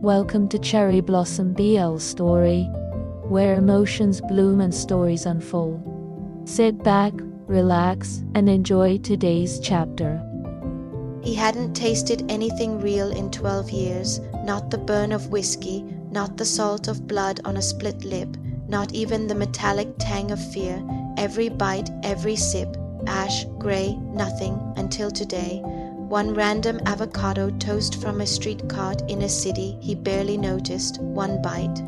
Welcome to Cherry Blossom BL Story, where emotions bloom and stories unfold. Sit back, relax, and enjoy today's chapter. He hadn't tasted anything real in 12 years, not the burn of whiskey, not the salt of blood on a split lip, not even the metallic tang of fear. Every bite, every sip, ash, grey, nothing, until today. One random avocado toast from a street cart in a city he barely noticed, one bite.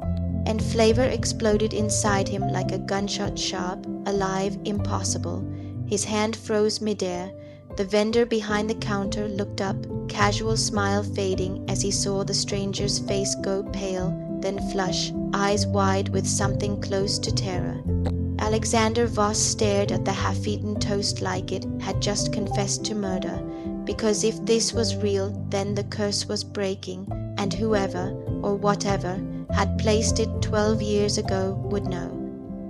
And flavor exploded inside him like a gunshot sharp, alive, impossible. His hand froze midair. The vendor behind the counter looked up, casual smile fading as he saw the stranger's face go pale, then flush, eyes wide with something close to terror. Alexander Voss stared at the half-eaten toast like it had just confessed to murder, because if this was real, then the curse was breaking, and whoever, or whatever, had placed it 12 years ago would know.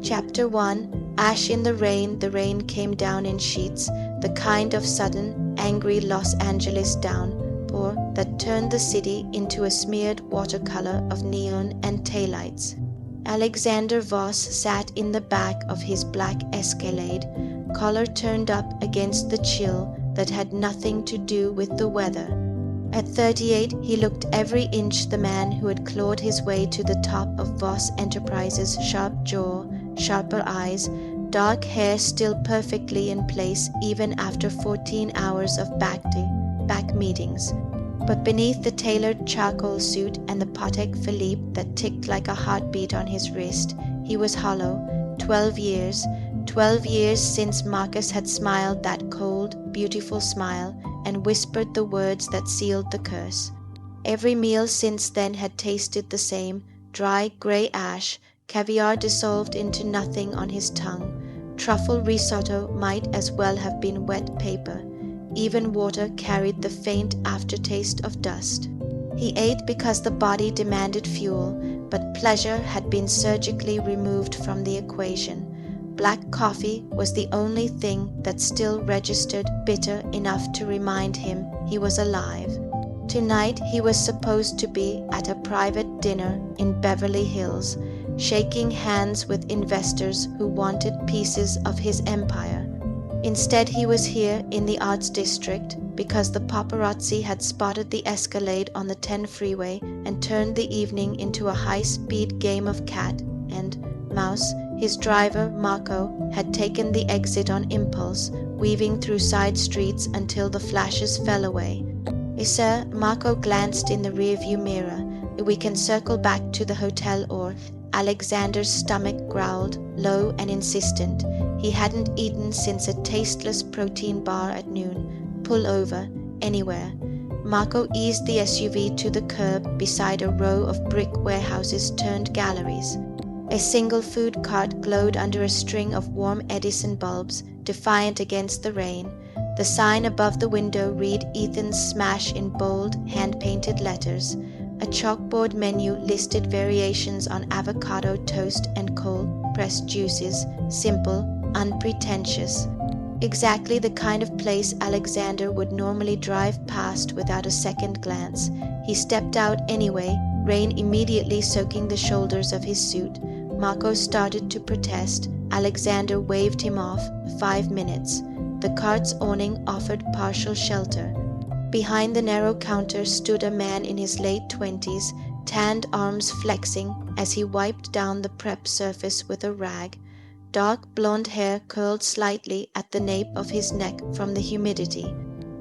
Chapter 1. Ash in the rain came down in sheets, the kind of sudden, angry Los Angeles downpour that turned the city into a smeared watercolor of neon and taillights. Alexander Voss sat in the back of his black Escalade, collar turned up against the chill that had nothing to do with the weather. At 38, he looked every inch the man who had clawed his way to the top of Voss Enterprises' sharp jaw, sharper eyes, dark hair still perfectly in place even after 14 hours of back-to-back meetings. But beneath the tailored charcoal suit and the Patek Philippe that ticked like a heartbeat on his wrist, he was hollow. 12 years since Marcus had smiled that cold, beautiful smile and whispered the words that sealed the curse. Every meal since then had tasted the same, dry grey ash, caviar dissolved into nothing on his tongue. Truffle risotto might as well have been wet paper. Even water carried the faint aftertaste of dust. He ate because the body demanded fuel, but pleasure had been surgically removed from the equation. Black coffee was the only thing that still registered bitter enough to remind him he was alive. Tonight he was supposed to be at a private dinner in Beverly Hills, shaking hands with investors who wanted pieces of his empire. Instead, he was here in the Arts District because the paparazzi had spotted the Escalade on the 10 freeway and turned the evening into a high-speed game of cat and mouse. His driver, Marco, had taken the exit on impulse, weaving through side streets until the flashes fell away. Sir, Marco glanced in the rearview mirror. We can circle back to the hotel or... Alexander's stomach growled, low and insistent. He hadn't eaten since a tasteless protein bar at noon. Pull over, anywhere. Marco eased the SUV to the curb beside a row of brick warehouses turned galleries. A single food cart glowed under a string of warm Edison bulbs, defiant against the rain. The sign above the window read Ethan's Smash in bold, hand-painted letters. A chalkboard menu listed variations on avocado toast and cold-pressed juices, simple, unpretentious. Exactly the kind of place Alexander would normally drive past without a second glance. He stepped out anyway, rain immediately soaking the shoulders of his suit. Marco started to protest. Alexander waved him off. 5 minutes. The cart's awning offered partial shelter. Behind the narrow counter stood a man in his late 20s, tanned arms flexing as he wiped down the prep surface with a rag. Dark blonde hair curled slightly at the nape of his neck from the humidity.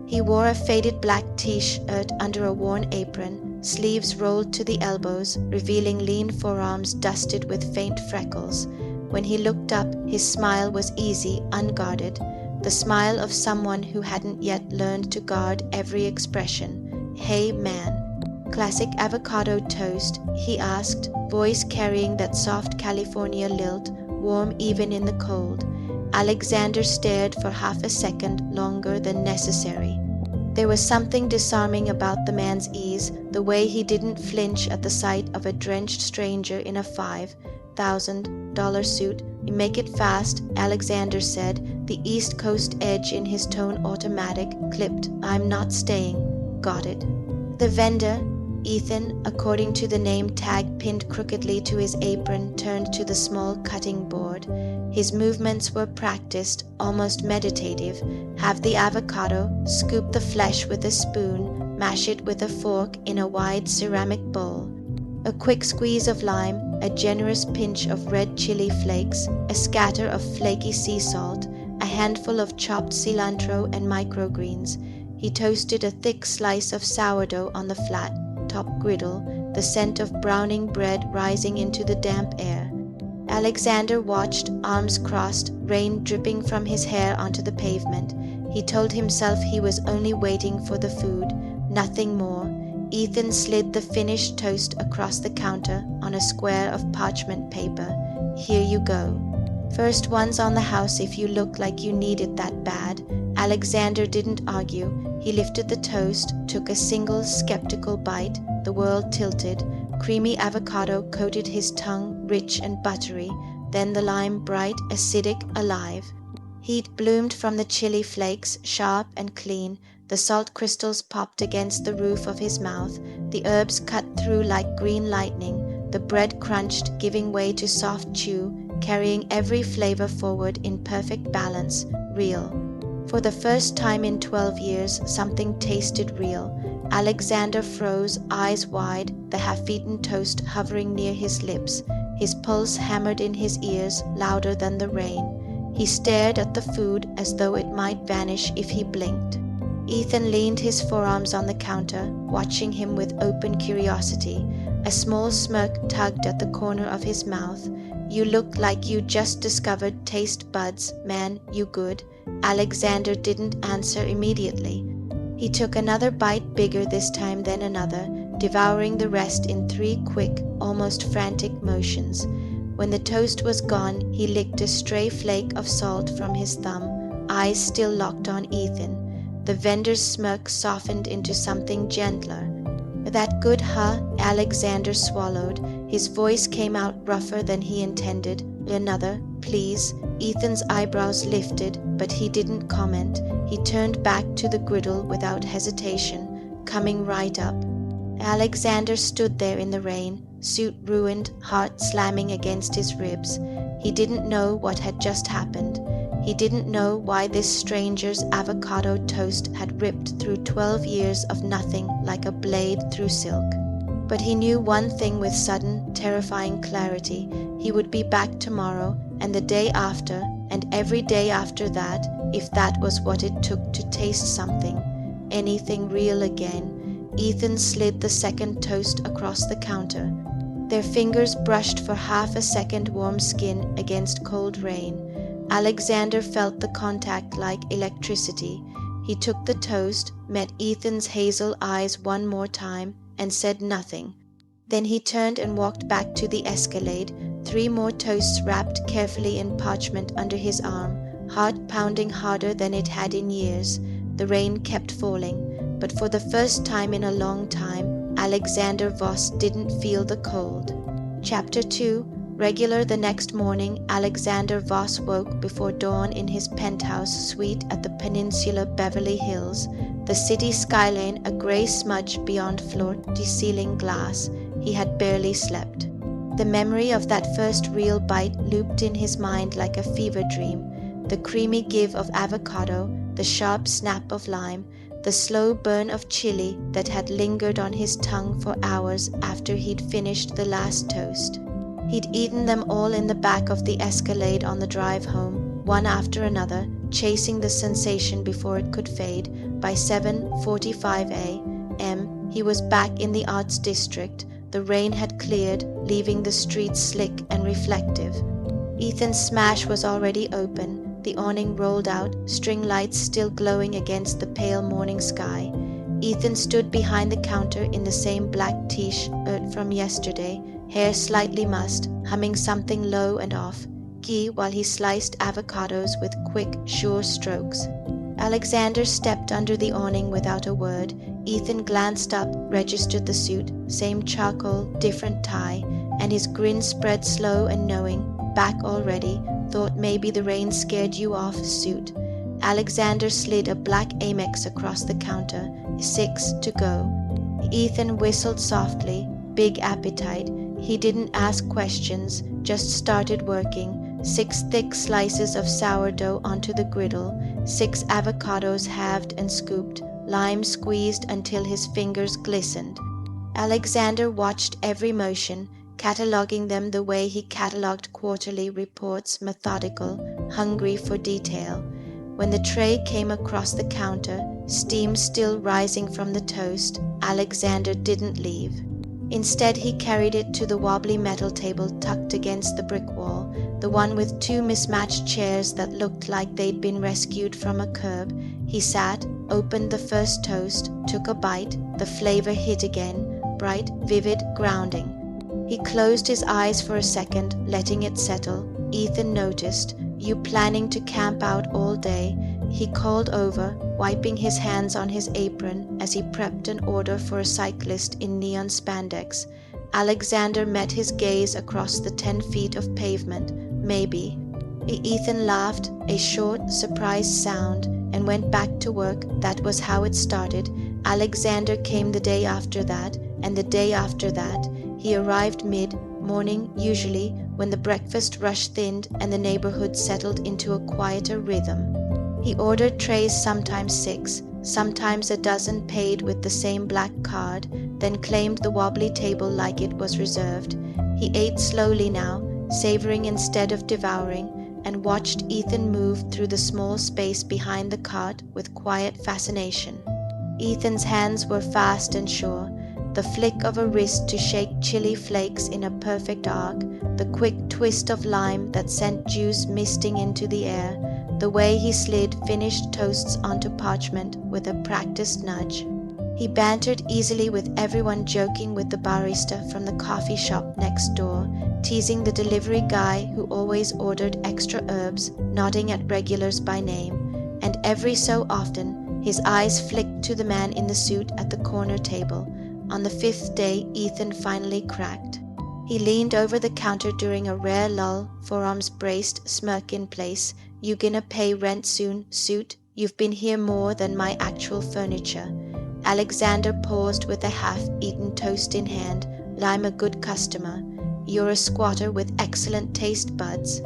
He wore a faded black t-shirt under a worn apron, sleeves rolled to the elbows, revealing lean forearms dusted with faint freckles. When he looked up, his smile was easy, unguarded. The smile of someone who hadn't yet learned to guard every expression. Hey, man. Classic avocado toast, he asked, voice carrying that soft California lilt, warm even in the cold. Alexander stared for half a second longer than necessary. There was something disarming about the man's ease, the way he didn't flinch at the sight of a drenched stranger in a $5,000 suit. Make it fast, Alexander said, the East Coast edge in his tone automatic, clipped. I'm not staying. Got it. The vendor, Ethan, according to the name tag pinned crookedly to his apron, turned to the small cutting board. His movements were practiced, almost meditative. Have the avocado, scoop the flesh with a spoon, mash it with a fork in a wide ceramic bowl. A quick squeeze of lime, a generous pinch of red chili flakes, a scatter of flaky sea salt, a handful of chopped cilantro and microgreens. He toasted a thick slice of sourdough on the flat top griddle, the scent of browning bread rising into the damp air. Alexander watched, arms crossed, rain dripping from his hair onto the pavement. He told himself he was only waiting for the food, nothing more. Ethan slid the finished toast across the counter on a square of parchment paper. Here you go. First one's on the house if you look like you need it that bad. Alexander didn't argue. He lifted the toast, took a single skeptical bite. The world tilted. Creamy avocado coated his tongue, rich and buttery. Then the lime, bright, acidic, alive. Heat bloomed from the chili flakes, sharp and clean. The salt crystals popped against the roof of his mouth. The herbs cut through like green lightning. The bread crunched, giving way to soft chew, carrying every flavor forward in perfect balance, real. For the first time in 12 years, something tasted real. Alexander froze, eyes wide, the half-eaten toast hovering near his lips. His pulse hammered in his ears, louder than the rain. He stared at the food as though it might vanish if he blinked. Ethan leaned his forearms on the counter, watching him with open curiosity. A small smirk tugged at the corner of his mouth. You look like you just discovered taste buds, man, you good. Alexander didn't answer immediately. He took another bite, bigger this time than another, devouring the rest in 3 quick, almost frantic motions. When the toast was gone, he licked a stray flake of salt from his thumb, eyes still locked on Ethan. The vendor's smirk softened into something gentler. That good, huh? Alexander swallowed. His voice came out rougher than he intended. Another, please. Ethan's eyebrows lifted, but he didn't comment. He turned back to the griddle without hesitation, coming right up. Alexander stood there in the rain, suit ruined, heart slamming against his ribs. He didn't know what had just happened. He didn't know why this stranger's avocado toast had ripped through 12 years of nothing like a blade through silk. But he knew one thing with sudden, terrifying clarity. He would be back tomorrow, and the day after, and every day after that, if that was what it took to taste something, anything real again. Ethan slid the second toast across the counter. Their fingers brushed for half a second warm skin against cold rain. Alexander felt the contact like electricity. He took the toast, met Ethan's hazel eyes one more time, and said nothing. Then he turned and walked back to the Escalade, 3 more toasts wrapped carefully in parchment under his arm, heart pounding harder than it had in years. The rain kept falling, but for the first time in a long time, Alexander Voss didn't feel the cold. Chapter 2. Regular the next morning, Alexander Voss woke before dawn in his penthouse suite at the Peninsula Beverly Hills, the city skyline a gray smudge beyond floor-to-ceiling glass. He had barely slept. The memory of that first real bite looped in his mind like a fever dream. The creamy give of avocado, the sharp snap of lime, the slow burn of chili that had lingered on his tongue for hours after he'd finished the last toast. He'd eaten them all in the back of the Escalade on the drive home, one after another, chasing the sensation before it could fade. By 7:45 a.m., he was back in the Arts District. The rain had cleared, leaving the streets slick and reflective. Ethan's smash was already open, the awning rolled out, string lights still glowing against the pale morning sky. Ethan stood behind the counter in the same black t-shirt from yesterday, hair slightly mussed, humming something low and off, key while he sliced avocados with quick, sure strokes. Alexander stepped under the awning without a word. Ethan glanced up, registered the suit, same charcoal, different tie, and his grin spread slow and knowing. Back already, thought maybe the rain scared you off, suit. Alexander slid a black Amex across the counter. 6 to go. Ethan whistled softly, big appetite. He didn't ask questions, just started working. 6 thick slices of sourdough onto the griddle, 6 avocados halved and scooped, lime squeezed until his fingers glistened. Alexander watched every motion, cataloging them the way he cataloged quarterly reports, methodical, hungry for detail. When the tray came across the counter, steam still rising from the toast, Alexander didn't leave. Instead, he carried it to the wobbly metal table tucked against the brick wall, the one with 2 mismatched chairs that looked like they'd been rescued from a curb. He sat, opened the first toast, took a bite. The flavor hit again, bright, vivid, grounding. He closed his eyes for a second, letting it settle. Ethan noticed. "You planning to camp out all day?" He called over, wiping his hands on his apron as he prepped an order for a cyclist in neon spandex. Alexander met his gaze across the 10 feet of pavement. "Maybe." Ethan laughed, a short, surprised sound, and went back to work. That was how it started. Alexander came the day after that, and the day after that. He arrived mid-morning, usually, when the breakfast rush thinned and the neighborhood settled into a quieter rhythm. He ordered trays, sometimes 6, sometimes a dozen, paid with the same black card, then claimed the wobbly table like it was reserved. He ate slowly now, savoring instead of devouring, and watched Ethan move through the small space behind the cart with quiet fascination. Ethan's hands were fast and sure, the flick of a wrist to shake chili flakes in a perfect arc, the quick twist of lime that sent juice misting into the air, the way he slid finished toasts onto parchment with a practiced nudge. He bantered easily with everyone, joking with the barista from the coffee shop next door, teasing the delivery guy who always ordered extra herbs, nodding at regulars by name, and every so often his eyes flicked to the man in the suit at the corner table. On the 5th day, Ethan finally cracked. He leaned over the counter during a rare lull, forearms braced, smirk in place. "You gonna pay rent soon, suit? You've been here more than my actual furniture." Alexander paused with a half-eaten toast in hand. "I'm a good customer." "You're a squatter with excellent taste buds."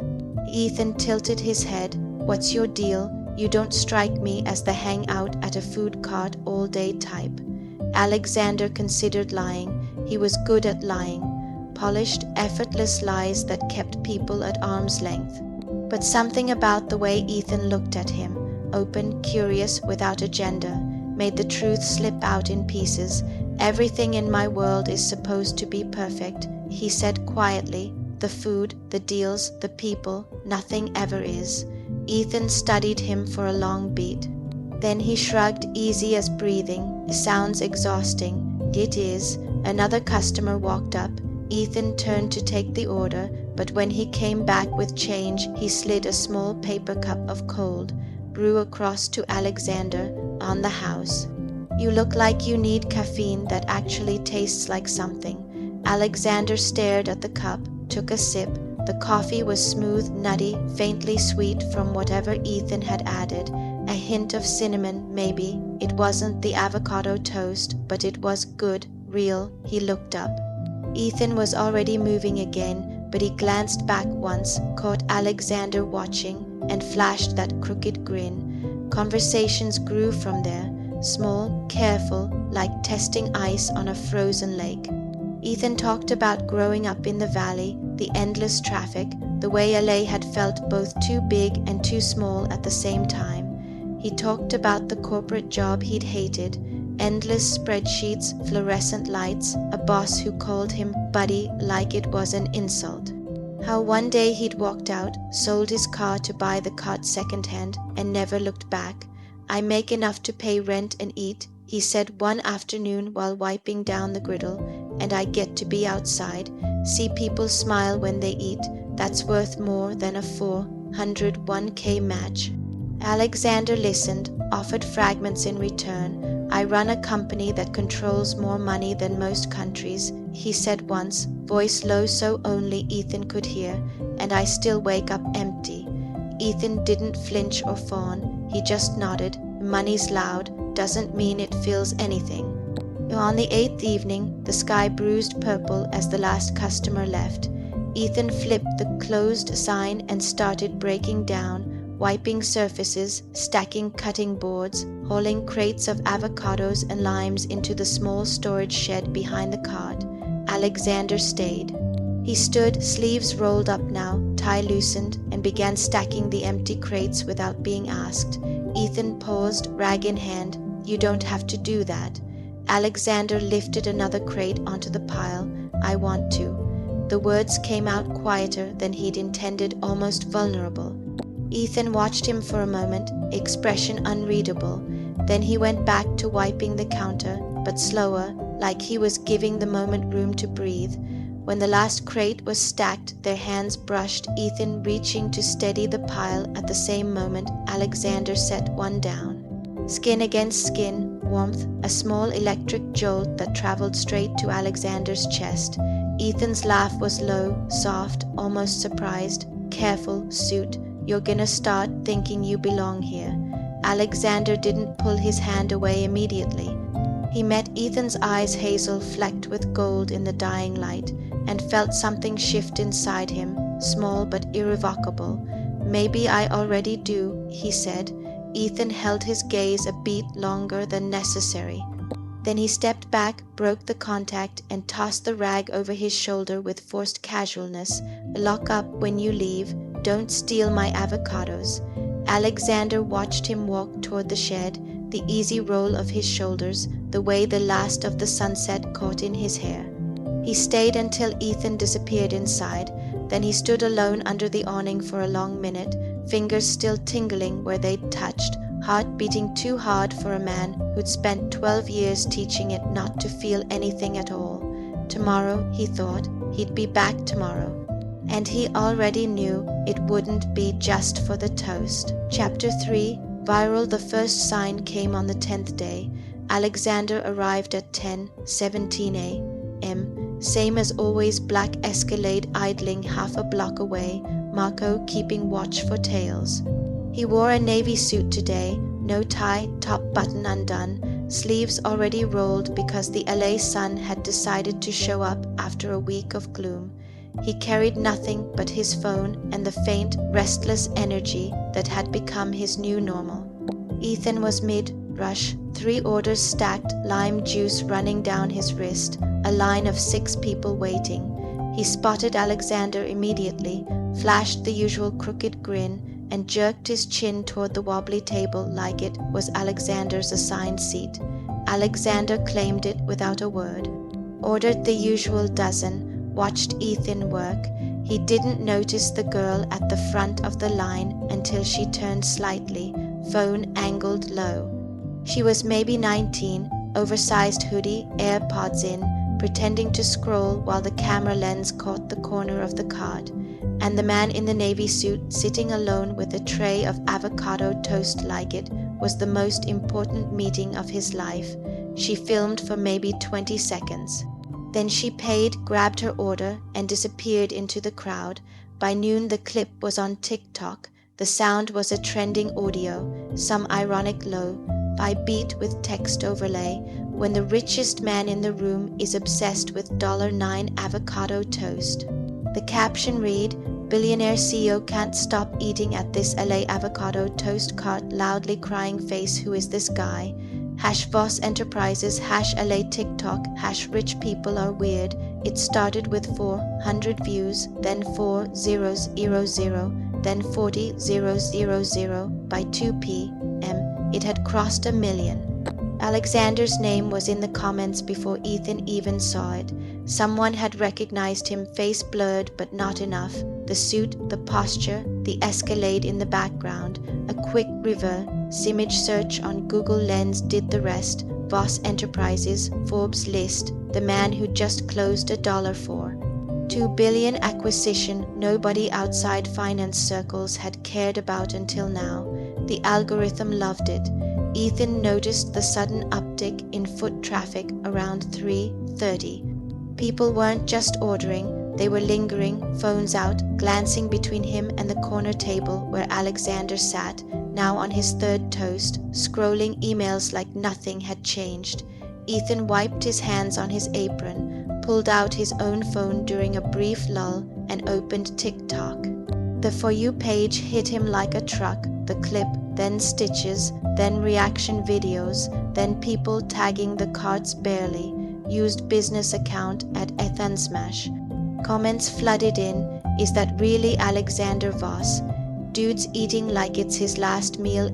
Ethan tilted his head. "What's your deal? You don't strike me as the hang out at a food cart all day type." Alexander considered lying. He was good at lying. Polished, effortless lies that kept people at arm's length. But something about the way Ethan looked at him, open, curious, without agenda, made the truth slip out in pieces. "Everything in my world is supposed to be perfect," he said quietly. "The food, the deals, the people, nothing ever is." Ethan studied him for a long beat. Then he shrugged, easy as breathing. "Sounds exhausting." "It is." Another customer walked up. Ethan turned to take the order, but when he came back with change, he slid a small paper cup of cold brew across to Alexander. "On the house." "You look like you need caffeine that actually tastes like something." Alexander stared at the cup, took a sip. The coffee was smooth, nutty, faintly sweet from whatever Ethan had added. A hint of cinnamon, maybe. It wasn't the avocado toast, but it was good, real. He looked up. Ethan was already moving again, but he glanced back once, caught Alexander watching, and flashed that crooked grin. Conversations grew from there, small, careful, like testing ice on a frozen lake. Ethan talked about growing up in the valley, the endless traffic, the way LA had felt both too big and too small at the same time. He talked about the corporate job he'd hated, endless spreadsheets, fluorescent lights, a boss who called him buddy like it was an insult. How one day he'd walked out, sold his car to buy the cart secondhand, and never looked back. "I make enough to pay rent and eat," he said one afternoon while wiping down the griddle, "and I get to be outside, see people smile when they eat. That's worth more than a 401k match." Alexander listened, offered fragments in return. "I run a company that controls more money than most countries," he said once, voice low so only Ethan could hear, "and I still wake up empty." Ethan didn't flinch or fawn. He just nodded. "Money's loud, doesn't mean it fills anything." On the 8th evening, the sky bruised purple as the last customer left. Ethan flipped the closed sign and started breaking down, wiping surfaces, stacking cutting boards, hauling crates of avocados and limes into the small storage shed behind the cart. Alexander stayed. He stood, sleeves rolled up now, tie loosened, and began stacking the empty crates without being asked. Ethan paused, rag in hand. "You don't have to do that." Alexander lifted another crate onto the pile. "I want to." The words came out quieter than he'd intended, almost vulnerable. Ethan watched him for a moment, expression unreadable. Then he went back to wiping the counter, but slower, like he was giving the moment room to breathe. When the last crate was stacked, their hands brushed, Ethan reaching to steady the pile. At the same moment, Alexander set one down. Skin against skin, warmth, a small electric jolt that traveled straight to Alexander's chest. Ethan's laugh was low, soft, almost surprised. "Careful, suit. You're gonna start thinking you belong here." Alexander didn't pull his hand away immediately. He met Ethan's eyes, hazel flecked with gold in the dying light, and felt something shift inside him, small but irrevocable. "Maybe I already do," he said. Ethan held his gaze a beat longer than necessary. Then he stepped back, broke the contact, and tossed the rag over his shoulder with forced casualness. "Lock up when you leave. Don't steal my avocados." Alexander watched him walk toward the shed, the easy roll of his shoulders, the way the last of the sunset caught in his hair. He stayed until Ethan disappeared inside. Then he stood alone under the awning for a long minute, fingers still tingling where they'd touched, heart beating too hard for a man who'd spent 12 years teaching it not to feel anything at all. Tomorrow, he thought, he'd be back tomorrow. And he already knew it wouldn't be just for the toast. Chapter 3, Viral. The first sign came on the 10th day. Alexander arrived at 10:17 a.m. Same as always, black Escalade idling half a block away, Marco keeping watch for tails. He wore a navy suit today, no tie, top button undone, sleeves already rolled because the LA sun had decided to show up after a week of gloom. He carried nothing but his phone and the faint, restless energy that had become his new normal. Ethan was mid-rush, 3 orders stacked, lime juice running down his wrist, a line of 6 people waiting. He spotted Alexander immediately, flashed the usual crooked grin, and jerked his chin toward the wobbly table like it was Alexander's assigned seat. Alexander claimed it without a word. Ordered the usual dozen, watched Ethan work. He didn't notice the girl at the front of the line until she turned slightly, phone angled low. She was maybe 19, oversized hoodie, AirPods in, pretending to scroll while the camera lens caught the corner of the card. And the man in the navy suit, sitting alone with a tray of avocado toast like it, was the most important meeting of his life. She filmed for maybe 20 seconds. Then she paid, grabbed her order, and disappeared into the crowd. By noon the clip was on TikTok. The sound was a trending audio, some ironic low, by beat with text overlay, when the richest man in the room is obsessed with $9 avocado toast. The caption read, "Billionaire CEO can't stop eating at this LA avocado toast cart, loudly crying face, who is this guy? #Voss Enterprises, #LA TikTok, #rich people are weird." It started with 400 views, then 4000, then 40000. By 2 p.m. it had crossed 1 million. Alexander's name was in the comments before Ethan even saw it. Someone had recognized him, face blurred but not enough. The suit, the posture, the Escalade in the background. A quick reverse image search on Google Lens did the rest. Voss Enterprises, Forbes list, the man who just closed $1 for. $2 billion acquisition nobody outside finance circles had cared about until now. The algorithm loved it. Ethan noticed the sudden uptick in foot traffic around 3:30. People weren't just ordering, they were lingering, phones out, glancing between him and the corner table where Alexander sat, now on his 3rd toast, scrolling emails like nothing had changed. Ethan wiped his hands on his apron, pulled out his own phone during a brief lull, and opened TikTok. The For You page hit him like a truck, the clip, then stitches, then reaction videos, then people tagging the carts barely, used business account at Ethan Smash. Comments flooded in, is that really Alexander Voss? Dude's eating like it's his last meal.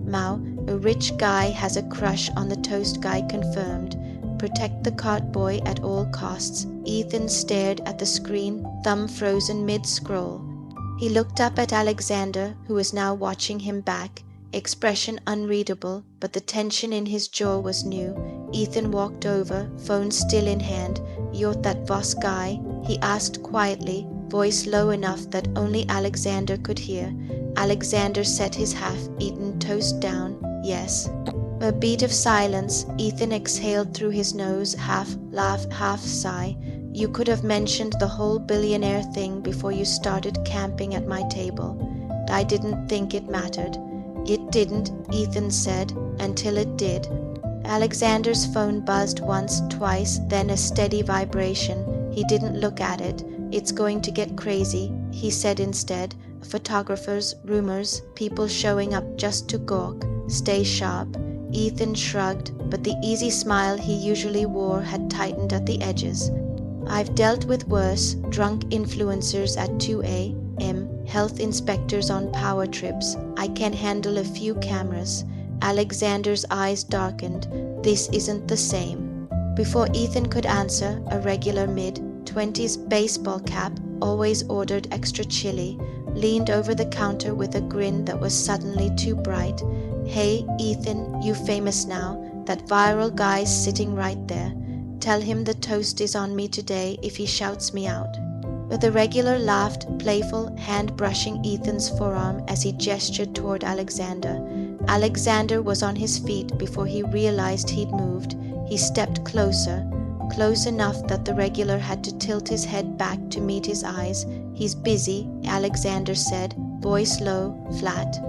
Mao, a rich guy has a crush on the toast guy confirmed. Protect the cart boy at all costs. Ethan stared at the screen, thumb frozen mid-scroll. He looked up at Alexander, who was now watching him back, expression unreadable, but the tension in his jaw was new. Ethan walked over, phone still in hand. "You're that Voss guy?" he asked quietly, voice low enough that only Alexander could hear. Alexander set his half-eaten toast down. "Yes." A beat of silence. Ethan exhaled through his nose, half laugh, half sigh. "You could have mentioned the whole billionaire thing before you started camping at my table. I didn't think it mattered." "It didn't," Ethan said, "until it did." Alexander's phone buzzed once, twice, then a steady vibration. He didn't look at it. "It's going to get crazy," he said instead. "Photographers, rumors, people showing up just to gawk. Stay sharp." Ethan shrugged, but the easy smile he usually wore had tightened at the edges. "I've dealt with worse, drunk influencers at 2 a.m., health inspectors on power trips. I can handle a few cameras." Alexander's eyes darkened. "This isn't the same." Before Ethan could answer, a regular mid-20s baseball cap, always ordered extra chili, leaned over the counter with a grin that was suddenly too bright. "Hey, Ethan, you famous now. That viral guy's sitting right there. Tell him the toast is on me today if he shouts me out." But the regular laughed, playful, hand brushing Ethan's forearm as he gestured toward Alexander. Alexander was on his feet before he realized he'd moved. He stepped closer, close enough that the regular had to tilt his head back to meet his eyes. "He's busy," Alexander said, voice low, flat.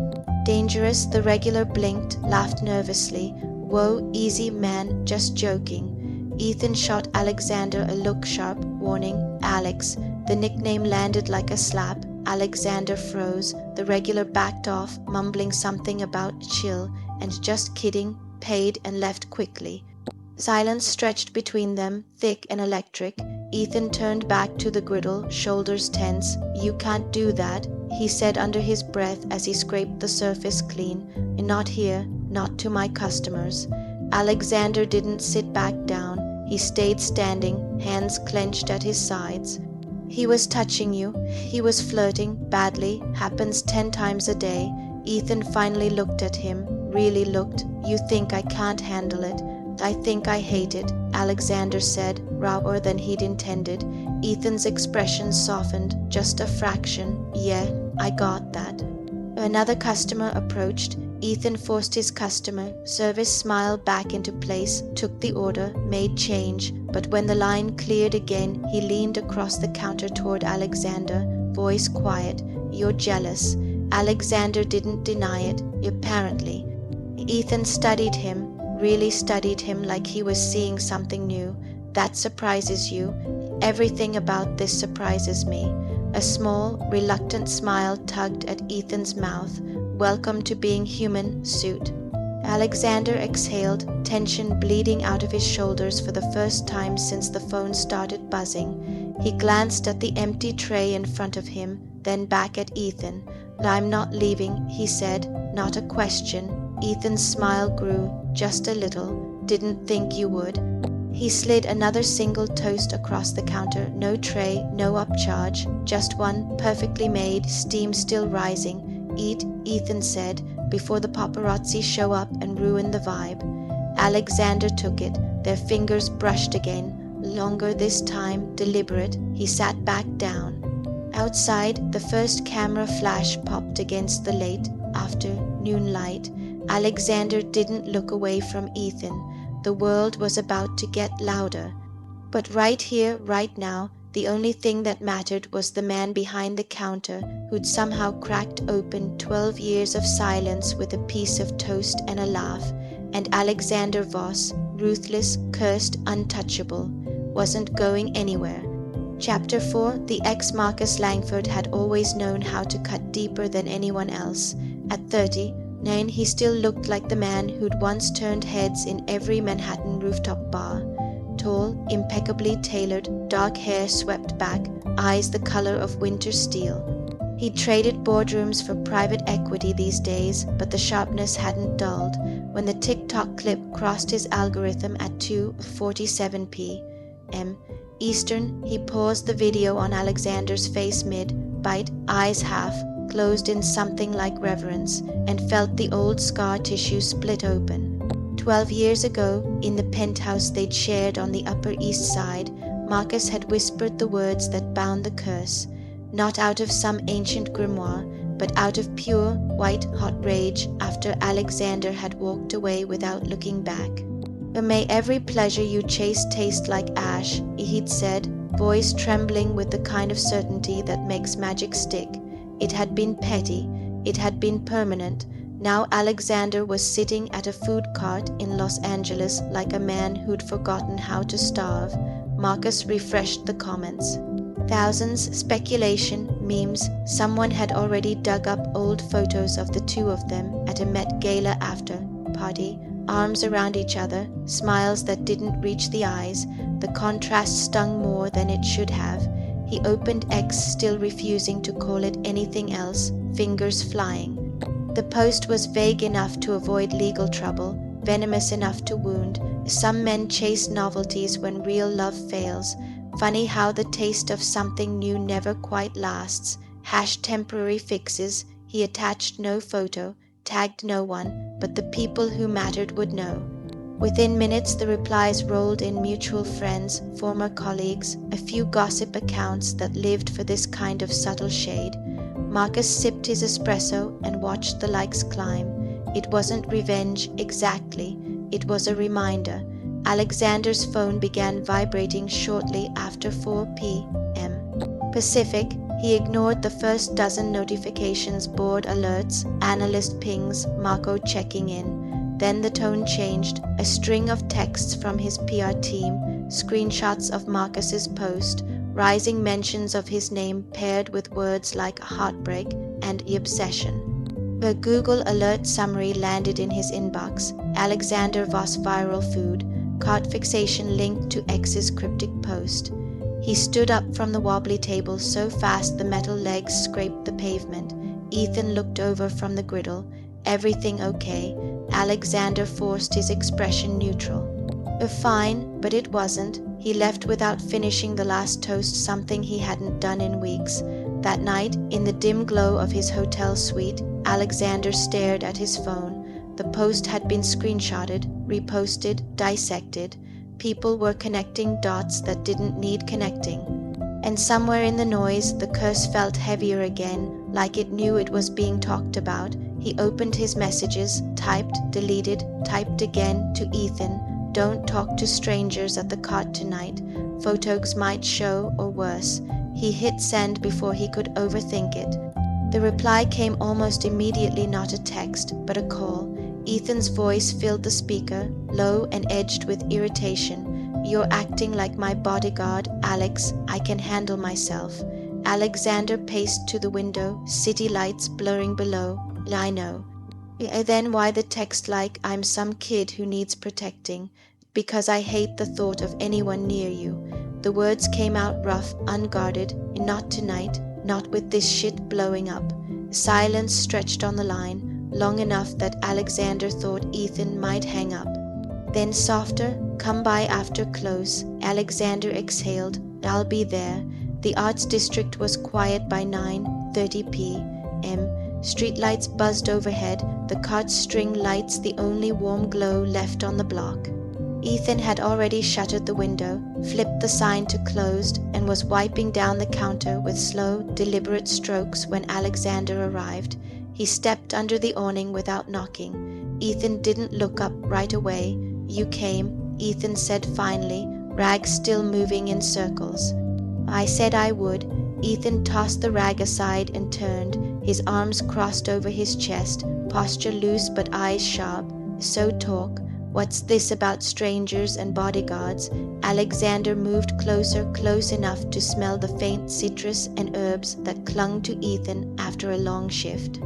"Dangerous," the regular blinked, laughed nervously. "Whoa, easy man, just joking." Ethan shot Alexander a look sharp, warning, "Alex." The nickname landed like a slap. Alexander froze. The regular backed off, mumbling something about chill, and "just kidding," paid and left quickly. Silence stretched between them, thick and electric. Ethan turned back to the griddle, shoulders tense. "You can't do that," he said under his breath as he scraped the surface clean. "Not here, not to my customers." Alexander didn't sit back down. He stayed standing, hands clenched at his sides. "He was touching you. He was flirting, badly, happens 10 times a day." Ethan finally looked at him, really looked. "You think I can't handle it?" "I think I hate it," Alexander said, rawer than he'd intended. Ethan's expression softened, just a fraction. "Yeah, I got that." Another customer approached. Ethan forced his customer service smile back into place, took the order, made change, but when the line cleared again, he leaned across the counter toward Alexander, voice quiet. "You're jealous." Alexander didn't deny it, apparently. Ethan studied him, really studied him like he was seeing something new. "That surprises you?" "Everything about this surprises me." A small, reluctant smile tugged at Ethan's mouth. "Welcome to being human, suit." Alexander exhaled, tension bleeding out of his shoulders for the first time since the phone started buzzing. He glanced at the empty tray in front of him, then back at Ethan. "I'm not leaving," he said, not a question. Ethan's smile grew, just a little. "Didn't think you would." He slid another single toast across the counter, no tray, no upcharge, just one, perfectly made, steam still rising. "Eat," Ethan said, "before the paparazzi show up and ruin the vibe." Alexander took it. Their fingers brushed again, longer this time, deliberate. He sat back down. Outside, the first camera flash popped against the late afternoon light. Alexander didn't look away from Ethan. The world was about to get louder. But right here, right now, the only thing that mattered was the man behind the counter who'd somehow cracked open 12 years of silence with a piece of toast and a laugh, and Alexander Voss, ruthless, cursed, untouchable, wasn't going anywhere. Chapter 4. The ex-Marcus Langford had always known how to cut deeper than anyone else. At 39, he still looked like the man who'd once turned heads in every Manhattan rooftop bar. Tall, impeccably tailored, dark hair swept back, eyes the color of winter steel. He'd traded boardrooms for private equity these days, but the sharpness hadn't dulled. When the tick-tock clip crossed his algorithm at 2:47 p.m. Eastern, he paused the video on Alexander's face mid-bite, eyes half closed in something like reverence, and felt the old scar tissue split open. 12 years ago, in the penthouse they'd shared on the Upper East Side, Marcus had whispered the words that bound the curse, not out of some ancient grimoire, but out of pure, white-hot rage after Alexander had walked away without looking back. "But may every pleasure you chase taste like ash," he'd said, voice trembling with the kind of certainty that makes magic stick. It had been petty, it had been permanent. Now Alexander was sitting at a food cart in Los Angeles like a man who'd forgotten how to starve. Marcus refreshed the comments. Thousands, speculation, memes. Someone had already dug up old photos of the two of them at a Met Gala after party, arms around each other, smiles that didn't reach the eyes. The contrast stung more than it should have. He opened X, still refusing to call it anything else, fingers flying. The post was vague enough to avoid legal trouble, venomous enough to wound. Some men chase novelties when real love fails. Funny how the taste of something new never quite lasts. Temporary fixes. He attached no photo, tagged no one, but the people who mattered would know. Within minutes the replies rolled in: mutual friends, former colleagues, a few gossip accounts that lived for this kind of subtle shade. Marcus sipped his espresso and watched the likes climb. It wasn't revenge exactly, it was a reminder. Alexander's phone began vibrating shortly after 4 p.m. Pacific. He ignored the first dozen notifications, board alerts, analyst pings, Marco checking in. Then the tone changed, a string of texts from his PR team, screenshots of Marcus's post, rising mentions of his name paired with words like heartbreak and obsession. A Google alert summary landed in his inbox. Alexander Voss viral food, cart fixation linked to X's cryptic post. He stood up from the wobbly table so fast the metal legs scraped the pavement. Ethan looked over from the griddle. Everything okay? Alexander forced his expression neutral. Fine, but it wasn't. He left without finishing the last toast, something he hadn't done in weeks. That night, in the dim glow of his hotel suite, Alexander stared at his phone. The post had been screenshotted, reposted, dissected. People were connecting dots that didn't need connecting. And somewhere in the noise, the curse felt heavier again, like it knew it was being talked about. He opened his messages, typed, deleted, typed again to Ethan. "Don't talk to strangers at the cart tonight. Photos might show, or worse." He hit send before he could overthink it. The reply came almost immediately, not a text, but a call. Ethan's voice filled the speaker, low and edged with irritation. "You're acting like my bodyguard, Alex. I can handle myself." Alexander paced to the window, city lights blurring below. "I know." Then why the text like "I'm some kid who needs protecting? Because I hate the thought of anyone near you." The words came out rough, unguarded. "Not tonight, not with this shit blowing up." Silence stretched on the line, long enough that Alexander thought Ethan might hang up. Then softer, "Come by after close." Alexander exhaled. "I'll be there." The arts district was quiet by 9:30 p.m. Streetlights buzzed overhead, the cart's string lights the only warm glow left on the block. Ethan had already shuttered the window, flipped the sign to closed, and was wiping down the counter with slow, deliberate strokes when Alexander arrived. He stepped under the awning without knocking. Ethan didn't look up right away. "You came," Ethan said finally, rag still moving in circles. "I said I would." Ethan tossed the rag aside and turned, his arms crossed over his chest, posture loose but eyes sharp. "So talk. What's this about strangers and bodyguards? Alexander moved closer, close enough to smell the faint citrus and herbs that clung to Ethan after a long shift.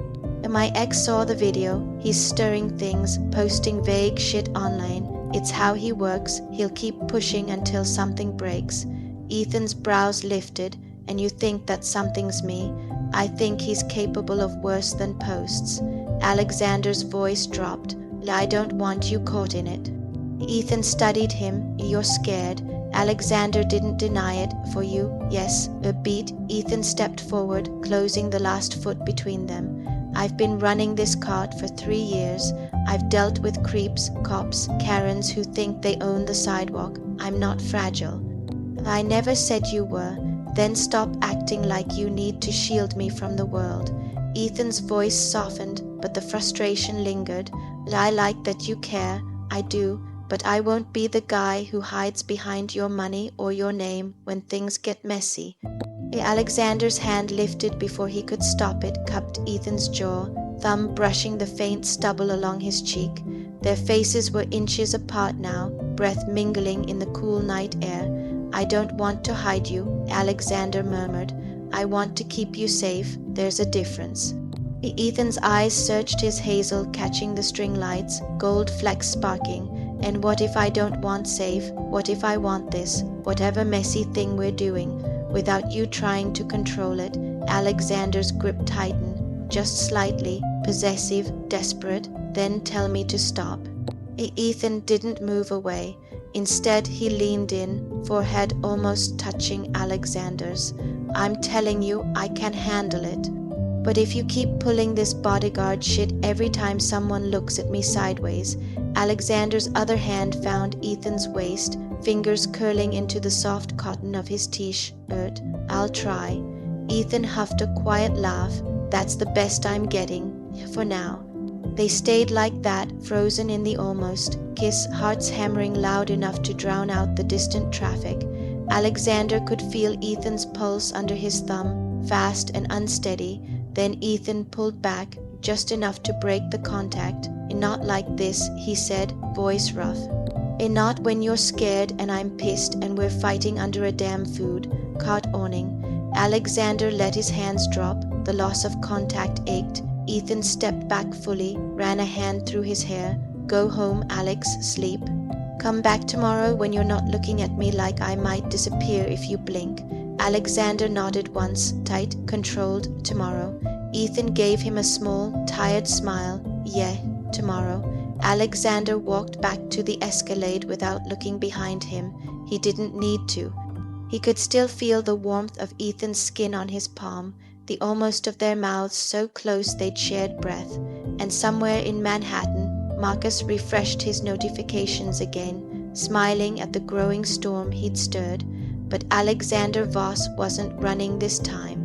My ex saw the video. He's stirring things, posting vague shit online. It's how he works. He'll keep pushing until something breaks. Ethan's brows lifted. And you think that something's me? I think he's capable of worse than posts. Alexander's voice dropped. I don't want you caught in it. Ethan studied him. You're scared. Alexander didn't deny it. For you, yes, a beat. Ethan stepped forward, closing the last foot between them. I've been running this cart for 3 years. I've dealt with creeps, cops, Karens who think they own the sidewalk. I'm not fragile. I never said you were. Then stop acting like you need to shield me from the world. Ethan's voice softened, but the frustration lingered. I like that you care. I do. But I won't be the guy who hides behind your money or your name when things get messy. Alexander's hand lifted before he could stop it, cupped Ethan's jaw, thumb brushing the faint stubble along his cheek. Their faces were inches apart now, breath mingling in the cool night air. I don't want to hide you, Alexander murmured. I want to keep you safe. There's a difference. Ethan's eyes searched his hazel, catching the string lights, gold flecks sparking. And what if I don't want safe? What if I want this, whatever messy thing we're doing, without you trying to control it? Alexander's grip tightened, just slightly, possessive, desperate. Then tell me to stop. Ethan didn't move away. Instead, he leaned in, forehead almost touching Alexander's. I'm telling you, I can handle it. But if you keep pulling this bodyguard shit every time someone looks at me sideways. Alexander's other hand found Ethan's waist, fingers curling into the soft cotton of his t-shirt. I'll try. Ethan huffed a quiet laugh. That's the best I'm getting, for now. They stayed like that, frozen in the almost kiss, hearts hammering loud enough to drown out the distant traffic. Alexander could feel Ethan's pulse under his thumb, fast and unsteady. Then Ethan pulled back, just enough to break the contact. Not like this, he said, voice rough. Not when you're scared and I'm pissed and we're fighting under a damn food cart awning. Alexander let his hands drop. The loss of contact ached. Ethan stepped back fully, ran a hand through his hair. Go home, Alex, sleep. Come back tomorrow when you're not looking at me like I might disappear if you blink. Alexander nodded once, tight, controlled. Tomorrow. Ethan gave him a small, tired smile. Yeah, tomorrow. Alexander walked back to the Escalade without looking behind him. He didn't need to. He could still feel the warmth of Ethan's skin on his palm, the almost of their mouths so close they'd shared breath. And somewhere in Manhattan, Marcus refreshed his notifications again, smiling at the growing storm he'd stirred. But Alexander Voss wasn't running this time.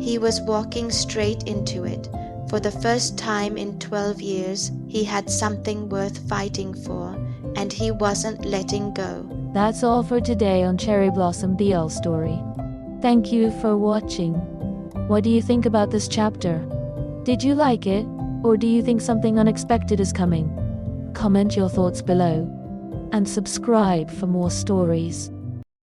He was walking straight into it. For the first time in 12 years, he had something worth fighting for, and he wasn't letting go. That's all for today on Cherry Blossom BL Story. Thank you for watching. What do you think about this chapter? Did you like it, or do you think something unexpected is coming? Comment your thoughts below, and subscribe for more stories.